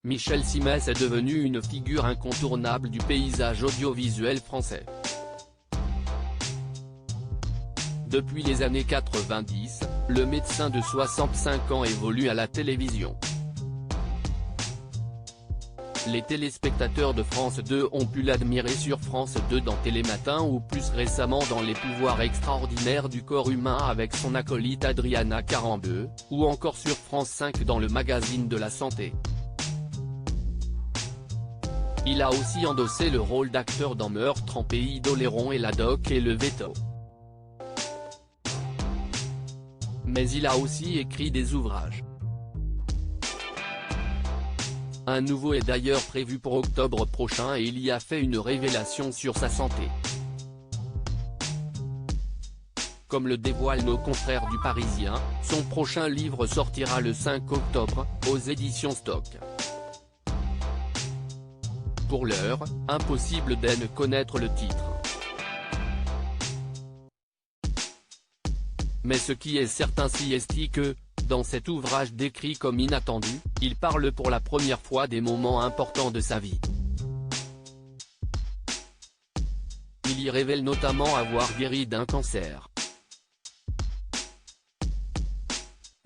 Michel Simès est devenu une figure incontournable du paysage audiovisuel français. Depuis les années 90, le médecin de 65 ans évolue à la télévision. Les téléspectateurs de France 2 ont pu l'admirer sur France 2 dans Télématin ou plus récemment dans Les pouvoirs extraordinaires du corps humain avec son acolyte Adriana Carambeu, ou encore sur France 5 dans le magazine de la santé. Il a aussi endossé le rôle d'acteur dans Meurtre en pays d'Oléron et La Doc et le Veto. Mais il a aussi écrit des ouvrages. Un nouveau est d'ailleurs prévu pour octobre prochain et il y a fait une révélation sur sa santé. Comme le dévoilent nos confrères du Parisien, son prochain livre sortira le 5 octobre, aux éditions Stock. Pour l'heure, impossible d'en connaître le titre. Mais ce qui est certain est que, dans cet ouvrage décrit comme inattendu, il parle pour la première fois des moments importants de sa vie. Il y révèle notamment avoir guéri d'un cancer.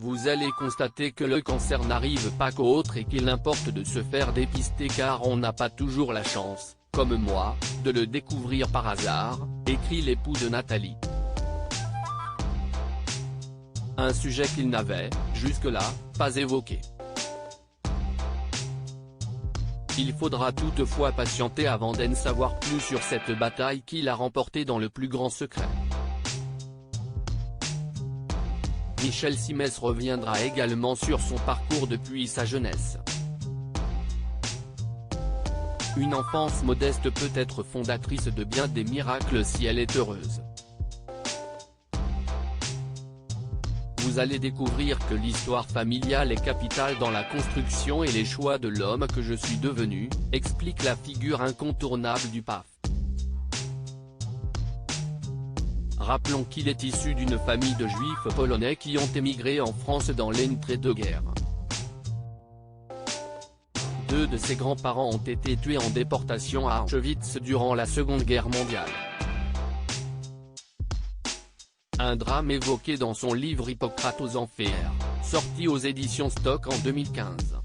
Vous allez constater que le cancer n'arrive pas qu'aux autres et qu'il importe de se faire dépister car on n'a pas toujours la chance, comme moi, de le découvrir par hasard, écrit l'époux de Nathalie. Un sujet qu'il n'avait, jusque-là, pas évoqué. Il faudra toutefois patienter avant d'en savoir plus sur cette bataille qu'il a remportée dans le plus grand secret. Michel Simès reviendra également sur son parcours depuis sa jeunesse. Une enfance modeste peut être fondatrice de bien des miracles si elle est heureuse. Vous allez découvrir que l'histoire familiale est capitale dans la construction et les choix de l'homme que je suis devenu, explique la figure incontournable du PAF. Rappelons qu'il est issu d'une famille de juifs polonais qui ont émigré en France dans l'entre-deux-guerres. Deux de ses grands-parents ont été tués en déportation à Auschwitz durant la Seconde Guerre mondiale. Un drame évoqué dans son livre Hippocrate aux Enfers, sorti aux éditions Stock en 2015.